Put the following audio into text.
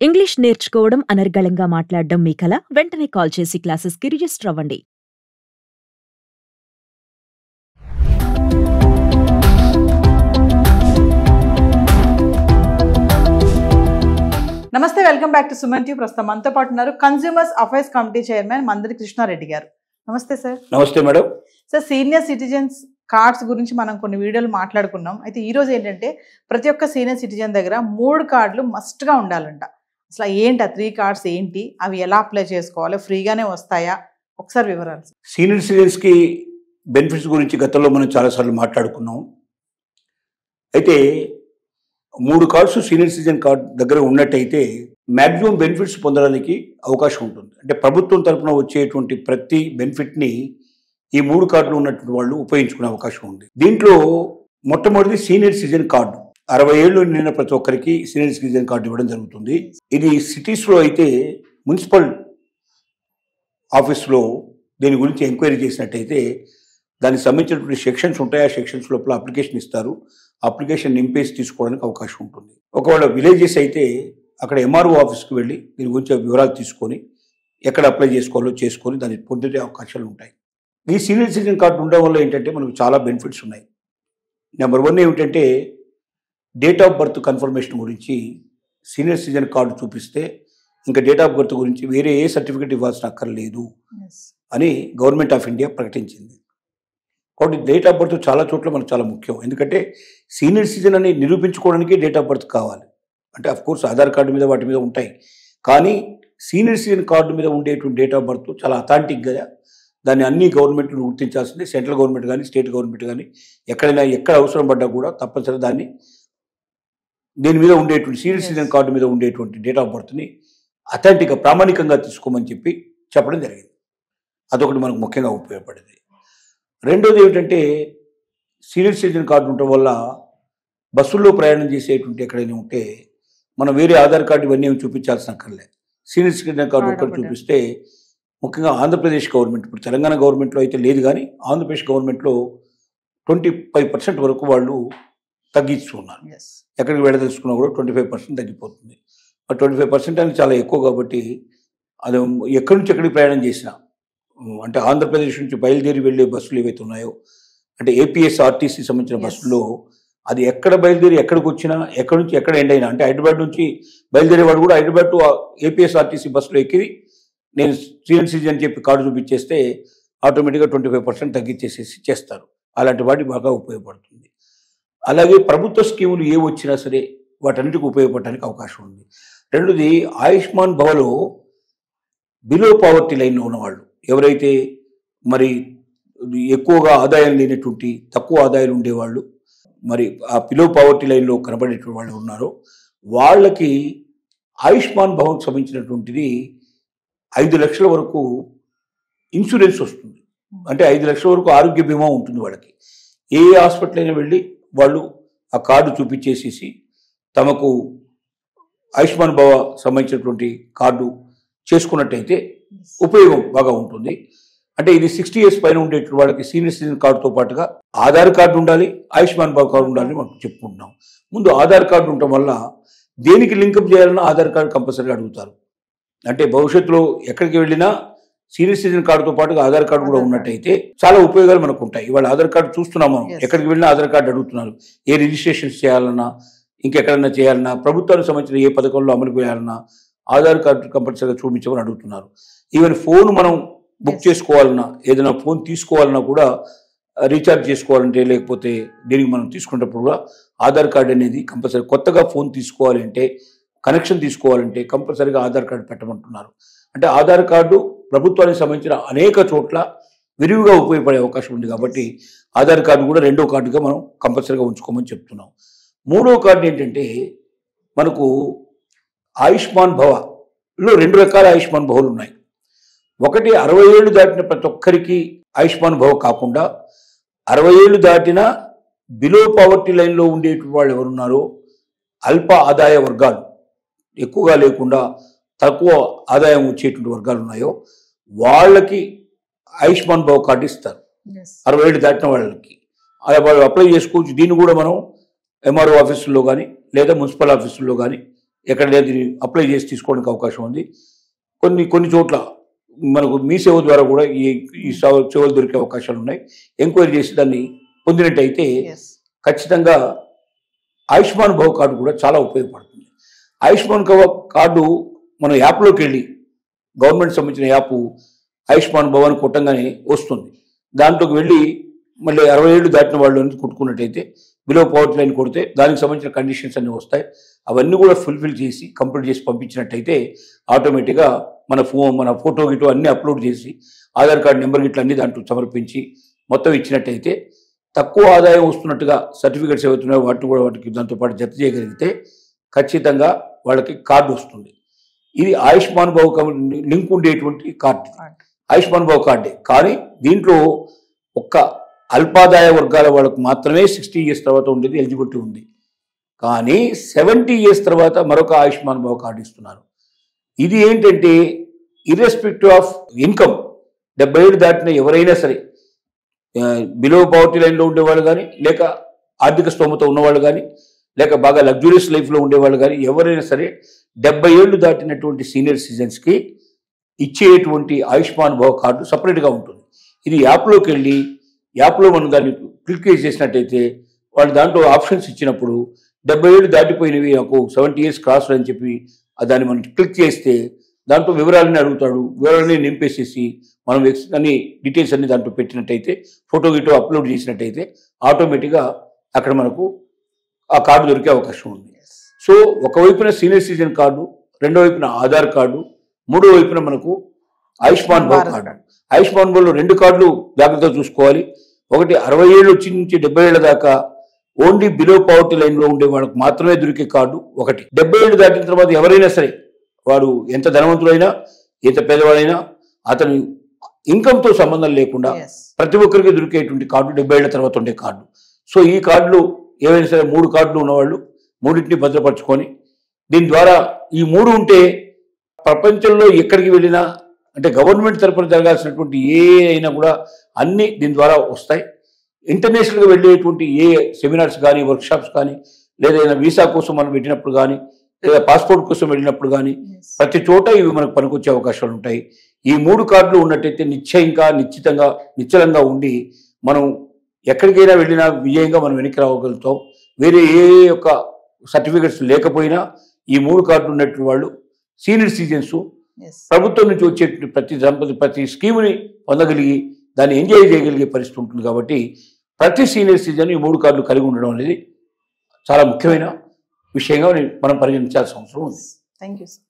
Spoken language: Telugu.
ఇంగ్లీష్ నేర్చుకోవడం, అనర్గళంగా మాట్లాడడం మీ కల? వెంటనే కాల్ చేసి క్లాసెస్‌కి రిజిస్టర్ అవ్వండి. Namaste, welcome back to Suman TV. ప్రస్తుతం మనతో పాటు ఉన్నారు consumers affairs committee chairman Mandari Krishna Reddy గారు. Namaste sir. Namaste madam. Sir, senior citizens cards గురించి మనం కొన్ని వీడియోలు మాట్లాడుకున్నాం. అయితే ఈ రోజు ఏంటంటే ప్రతి ఒక్క సీనియర్ సిటిజన్ దగ్గర 3 కార్డులు మస్ట్గా ఉండాలంట. అసలు ఏంటి ఆ 3 కార్డ్స్ ఏంటి, అవి ఎలా అప్లై చేసుకోవాలి, ఫ్రీగానే వస్తాయా, ఒకసారి వివరాలు. సీనియర్ సిటిజన్స్కి బెనిఫిట్స్ గురించి గతంలో మనం చాలాసార్లు మాట్లాడుకున్నాం. అయితే 3 కార్డ్స్ సీనియర్ సిటిజన్ కార్డ్ దగ్గర ఉన్నట్టయితే మ్యాక్సిమం బెనిఫిట్స్ పొందడానికి అవకాశం ఉంటుంది. అంటే ప్రభుత్వం తరఫున వచ్చేటువంటి ప్రతి బెనిఫిట్ని ఈ 3 కార్డులు ఉన్నటువంటి వాళ్ళు ఉపయోగించుకునే అవకాశం ఉంది. దీంట్లో మొట్టమొదటి సీనియర్ సిటిజన్ కార్డు. 60 ఏళ్ళు నిండిన ప్రతి ఒక్కరికి సీనియర్ సిటిజన్ కార్డు ఇవ్వడం జరుగుతుంది. ఇది సిటీస్లో అయితే మున్సిపల్ ఆఫీస్లో దీని గురించి ఎంక్వైరీ చేసినట్టయితే దానికి సంబంధించినటువంటి సెక్షన్స్ ఉంటాయి. ఆ సెక్షన్స్ లోపల అప్లికేషన్ ఇస్తారు. అప్లికేషన్ నింపేసి తీసుకోవడానికి అవకాశం ఉంటుంది. ఒకవేళ విలేజెస్ అయితే అక్కడ ఎంఆర్ఓ ఆఫీస్కి వెళ్ళి దీని గురించి వివరాలు తీసుకొని ఎక్కడ అప్లై చేసుకోవాలో చేసుకొని దాన్ని పొందే అవకాశాలు ఉంటాయి. ఈ సీనియర్ సిటిజన్ కార్డు ఉండడం వల్ల ఏంటంటే మనకు చాలా బెనిఫిట్స్ ఉన్నాయి. నెంబర్ 1 ఏమిటంటే డేట్ ఆఫ్ బర్త్ కన్ఫర్మేషన్ గురించి సీనియర్ సిటిజన్ కార్డు చూపిస్తే ఇంకా డేట్ ఆఫ్ బర్త్ గురించి వేరే ఏ సర్టిఫికేట్ ఇవ్వాల్సిన అక్కర్లేదు అని గవర్నమెంట్ ఆఫ్ ఇండియా ప్రకటించింది. కాబట్టి డేట్ ఆఫ్ బర్త్ చాలా చోట్ల మనకు చాలా ముఖ్యం. ఎందుకంటే సీనియర్ సిటిజన్ అని నిరూపించుకోవడానికి డేట్ ఆఫ్ బర్త్ కావాలి. అంటే అఫ్కోర్స్ ఆధార్ కార్డు మీద వాటి మీద ఉంటాయి, కానీ సీనియర్ సిటిజన్ కార్డు మీద ఉండేటువంటి డేట్ ఆఫ్ బర్త్ చాలా అథాంటిక్గా దాన్ని అన్ని గవర్నమెంట్లు గుర్తించాల్సిందే. సెంట్రల్ గవర్నమెంట్ కానీ స్టేట్ గవర్నమెంట్ కానీ ఎక్కడ అవసరం పడ్డా కూడా తప్పనిసరిగా దీని మీద ఉండేటువంటి సీనియర్ సిటిజన్ కార్డు మీద ఉండేటువంటి డేట్ ఆఫ్ బర్త్ని అథాంటిక్గా ప్రామాణికంగా తీసుకోమని చెప్పడం జరిగింది. అదొకటి మనకు ముఖ్యంగా ఉపయోగపడేది. రెండోది ఏమిటంటే సీనియర్ సిటిజన్ కార్డు ఉండటం వల్ల బస్సుల్లో ప్రయాణం చేసేటువంటి ఎక్కడైనా ఉంటే మనం వేరే ఆధార్ కార్డు ఇవన్నీ చూపించాల్సిన అక్కర్లే. సీనియర్ సిటిజన్ కార్డు ఒక్కటి చూపిస్తే ముఖ్యంగా ఆంధ్రప్రదేశ్ గవర్నమెంట్, ఇప్పుడు తెలంగాణ గవర్నమెంట్లో అయితే లేదు కానీ ఆంధ్రప్రదేశ్ గవర్నమెంట్లో 25% వరకు వాళ్ళు తగ్గిస్తున్నారు. ఎక్కడికి వెళ్ళదలుచుకున్నా కూడా 25% తగ్గిపోతుంది. 25% అనేది చాలా ఎక్కువ కాబట్టి అది ఎక్కడి నుంచి ఎక్కడికి ప్రయాణం చేసినా, అంటే ఆంధ్రప్రదేశ్ నుంచి బయలుదేరి వెళ్ళే బస్సులు ఏవైతే ఉన్నాయో, అంటే ఏపీఎస్ఆర్టీసీ సంబంధించిన బస్సులో అది ఎక్కడ బయలుదేరి ఎక్కడికి వచ్చినా, ఎక్కడి నుంచి ఎక్కడ ఎండ్ అయినా, అంటే హైదరాబాద్ నుంచి బయలుదేరేవాడు కూడా హైదరాబాద్ టు ఏపీఎస్ఆర్టీసీ బస్సులో ఎక్కి నేను సీనియర్ సిటిజన్ అని చెప్పి కార్డు చూపించేస్తే ఆటోమేటిక్గా 25% తగ్గించేసేసి చేస్తారు. అలాంటి వాటి బాగా ఉపయోగపడుతుంది. అలాగే ప్రభుత్వ స్కీములు ఏ వచ్చినా సరే వాటన్నిటికీ ఉపయోగపడడానికి అవకాశం ఉంది. రెండోది ఆయుష్మాన్ భవలో బిలో పావర్టీ లైన్లో ఉన్నవాళ్ళు ఎవరైతే మరి ఎక్కువగా ఆదాయం లేనటువంటి తక్కువ ఆదాయాలు ఉండేవాళ్ళు, మరి ఆ బిలో పావర్టీ లైన్లో కనబడేటువంటి వాళ్ళు ఉన్నారో వాళ్ళకి ఆయుష్మాన్ భవన్కి సంబంధించినటువంటిది 5 లక్షల వరకు ఇన్సూరెన్స్ వస్తుంది. అంటే 5 లక్షల వరకు ఆరోగ్య బీమా ఉంటుంది వాళ్ళకి. ఏ హాస్పిటల్ అయినా వెళ్ళి వాళ్ళు ఆ కార్డు చూపించేసేసి తమకు ఆయుష్మాన్ భవ సంబంధించినటువంటి కార్డు చేసుకున్నట్టయితే ఉపయోగం బాగా ఉంటుంది. అంటే ఇది 60 years పైన ఉండేటువంటి వాళ్ళకి సీనియర్ సిటిజన్ కార్డుతో పాటుగా ఆధార్ కార్డు ఉండాలి, ఆయుష్మాన్ భవ కార్డు ఉండాలని మనం చెప్పుకుంటున్నాం. ముందు ఆధార్ కార్డు ఉండటం వల్ల దేనికి లింకప్ చేయాలన్నా ఆధార్ కార్డు కంపల్సరీగా అడుగుతారు. అంటే భవిష్యత్తులో ఎక్కడికి వెళ్ళినా సీనియర్ సిటిజన్ కార్డుతో పాటుగా ఆధార్ కార్డు కూడా ఉన్నట్టయితే చాలా ఉపయోగాలు మనకు ఉంటాయి. ఇవాళ ఆధార్ కార్డు చూస్తున్నాం మనం, ఎక్కడికి వెళ్ళినా ఆధార్ కార్డు అడుగుతున్నారు. ఏ రిజిస్ట్రేషన్స్ చేయాలన్నా, ఇంకెక్కడన్నా చేయాలన్నా, ప్రభుత్వానికి సంబంధించిన ఏ పథకంలో అమలు చేయాలన్నా ఆధార్ కార్డు కంపల్సరీగా చూపించమని అడుగుతున్నారు. ఈవెన్ ఫోన్ మనం బుక్ చేసుకోవాలన్నా, ఏదైనా ఫోన్ తీసుకోవాలన్నా కూడా, రీఛార్జ్ చేసుకోవాలంటే లేకపోతే దీనికి మనం తీసుకునేటప్పుడు కూడా ఆధార్ కార్డు అనేది కంపల్సరీ. కొత్తగా ఫోన్ తీసుకోవాలి అంటే, కనెక్షన్ తీసుకోవాలంటే కంపల్సరీగా ఆధార్ కార్డు పెట్టమంటున్నారు. అంటే ఆధార్ కార్డు ప్రభుత్వానికి సంబంధించిన అనేక చోట్ల విరివిగా ఉపయోగపడే అవకాశం ఉంది. కాబట్టి ఆధార్ కార్డు కూడా 2వ కార్డుగా మనం కంపల్సరీగా ఉంచుకోమని చెప్తున్నాం. 3వ కార్డు ఏంటంటే మనకు ఆయుష్మాన్ భవలో 2 రకాల ఆయుష్మాన్ భవలు ఉన్నాయి. ఒకటి 60 ఏళ్ళు దాటిన ప్రతి ఒక్కరికి ఆయుష్మాన్ భవ కాకుండా 60 ఏళ్ళు దాటిన బిలో పావర్టీ లైన్లో ఉండేటువంటి వాళ్ళు ఎవరున్నారో, అల్ప ఆదాయ వర్గాలు, ఎక్కువగా లేకుండా తక్కువ ఆదాయం వచ్చేటువంటి వర్గాలు ఉన్నాయో వాళ్ళకి ఆయుష్మాన్ భవ కార్డు ఇస్తారు. 60 ఏళ్ళు దాటిన వాళ్ళకి అలా వాళ్ళు అప్లై చేసుకోవచ్చు. దీన్ని కూడా మనం ఎంఆర్ఓ ఆఫీసుల్లో కానీ లేదా మున్సిపల్ ఆఫీసుల్లో కానీ ఎక్కడ దీన్ని అప్లై చేసి తీసుకోవడానికి అవకాశం ఉంది. కొన్ని చోట్ల మనకు మీ సేవ ద్వారా కూడా ఈ సేవలు దొరికే అవకాశాలు ఉన్నాయి. ఎంక్వైరీ చేసి దాన్ని పొందినట్టయితే ఖచ్చితంగా ఆయుష్మాన్ భవ కార్డు కూడా చాలా ఉపయోగపడుతుంది. ఆయుష్మాన్ కార్డు మనం యాప్లోకి వెళ్ళి గవర్నమెంట్ సంబంధించిన యాప్ ఆయుష్మాన్ భవ అని కొట్టంగానే వస్తుంది. దాంట్లోకి వెళ్ళి మళ్ళీ 60 ఏళ్ళు దాటిన వాళ్ళు కొట్టుకున్నట్టయితే బిలో పవర్టీ లైన్ కొడితే దానికి సంబంధించిన కండిషన్స్ అన్నీ వస్తాయి. అవన్నీ కూడా ఫుల్ఫిల్ చేసి కంప్లీట్ చేసి పంపించినట్టయితే ఆటోమేటిక్గా మన ఫోటో గిటో అన్నీ అప్లోడ్ చేసి ఆధార్ కార్డు నెంబర్ గిట్ల అన్నీ దాంట్లో సమర్పించి మొత్తం ఇచ్చినట్టయితే తక్కువ ఆదాయం వస్తున్నట్టుగా సర్టిఫికెట్స్ ఏవైతున్నాయో వాటికి దాంతోపాటు జత చేయగలిగితే ఖచ్చితంగా వాళ్ళకి కార్డు వస్తుంది. ఇది ఆయుష్మాన్ భవ లింక్ ఉండేటువంటి కార్డు, ఆయుష్మాన్ భవ కార్డే. కానీ దీంట్లో ఒక్క అల్పాదాయ వర్గాల వాళ్ళకు మాత్రమే 60 years తర్వాత ఉండేది ఎలిజిబిలిటీ ఉంది. కానీ 70 years తర్వాత మరొక ఆయుష్మాన్ భవ కార్డు ఇస్తున్నారు. ఇది ఏంటంటే ఇర్రెస్పెక్టివ్ ఆఫ్ ఇన్కమ్ 70 ఏళ్ళు దాటిన ఎవరైనా సరే, బిలో పవర్టీ లైన్లో ఉండేవాళ్ళు కానీ, లేక ఆర్థిక స్తోమత ఉన్నవాళ్ళు కానీ, లేక బాగా లగ్జూరియస్ లైఫ్లో ఉండేవాళ్ళు కానీ, ఎవరైనా సరే 70 ఏళ్ళు దాటినటువంటి సీనియర్ సిటిజన్స్కి ఇచ్చేటువంటి ఆయుష్మాన్ భవ కార్డు సపరేట్గా ఉంటుంది. ఇది యాప్లోకి వెళ్ళి యాప్లో మనం దాన్ని క్లిక్ చేసినట్టయితే వాళ్ళు దాంట్లో ఆప్షన్స్ ఇచ్చినప్పుడు 70 ఏళ్ళు దాటిపోయినవి నాకు 70 years క్రాస్ అని చెప్పి దాన్ని మనం క్లిక్ చేస్తే దాంట్లో వివరాలన్నీ అడుగుతాడు. వివరాలన్నీ నింపేసేసి మనం అన్ని డీటెయిల్స్ అన్ని దాంట్లో పెట్టినట్టయితే ఫోటో గిటో అప్లోడ్ చేసినట్టయితే ఆటోమేటిక్గా అక్కడ మనకు ఆ కార్డు దొరికే అవకాశం ఉంది. సో ఒకవైపున సీనియర్ సిటిజన్ కార్డు, రెండో వైపున ఆధార్ కార్డు, మూడో వైపున మనకు ఆయుష్మాన్ భవ కార్డు. ఆయుష్మాన్ భవలో 2 కార్డులు జాగ్రత్తగా చూసుకోవాలి. ఒకటి 60 ఏళ్ళు వచ్చి నుంచి 70 ఏళ్ళ దాకా ఓన్లీ బిలో పవర్టీ లైన్లో ఉండే వాళ్ళకి మాత్రమే దొరికే కార్డు ఒకటి. 70 ఏళ్ళు దాటిన తర్వాత ఎవరైనా సరే, వాడు ఎంత ధనవంతుడైనా ఎంత పేదవాడైనా అతని ఇన్కమ్తో సంబంధం లేకుండా ప్రతి ఒక్కరికి దొరికేటువంటి కార్డు 70 ఏళ్ల తర్వాత ఉండే కార్డు. సో ఈ కార్డులు ఏవైనా సరే 3 కార్డులు ఉన్నవాళ్ళు మూడింటిని భద్రపరచుకొని, దీని ద్వారా ఈ 3 ఉంటే ప్రపంచంలో ఎక్కడికి వెళ్ళినా, అంటే గవర్నమెంట్ తరఫున జరగాల్సినటువంటి ఏ అయినా కూడా అన్నీ దీని ద్వారా వస్తాయి. ఇంటర్నేషనల్గా వెళ్ళేటువంటి ఏ సెమినార్స్ కానీ, వర్క్షాప్స్ కానీ, లేదా వీసా కోసం మనం వెళ్ళినప్పుడు కానీ, లేదా పాస్పోర్ట్ కోసం వెళ్ళినప్పుడు కానీ ప్రతి చోట ఇవి మనకు పనికొచ్చే అవకాశాలు ఉంటాయి. ఈ 3 కార్డులు ఉన్నట్టయితే నిశ్చలంగా ఉండి మనం ఎక్కడికైనా వెళ్ళినా విజయంగా మనం వెనక్కి రాగలుగుతాం. వేరే ఏ యొక్క సర్టిఫికెట్స్ లేకపోయినా ఈ 3 కార్డులు ఉన్నటువంటి వాళ్ళు సీనియర్ సిటిజన్స్ ప్రభుత్వం నుంచి వచ్చే ప్రతి స్కీమ్ని పొందగలిగి దాన్ని ఎంజాయ్ చేయగలిగే పరిస్థితి ఉంటుంది. కాబట్టి ప్రతి సీనియర్ సిటిజన్ ఈ 3 కార్డులు కలిగి ఉండడం అనేది చాలా ముఖ్యమైన విషయంగా మనం పరిగణించాల్సిన అవసరం ఉంది. Thank you sir.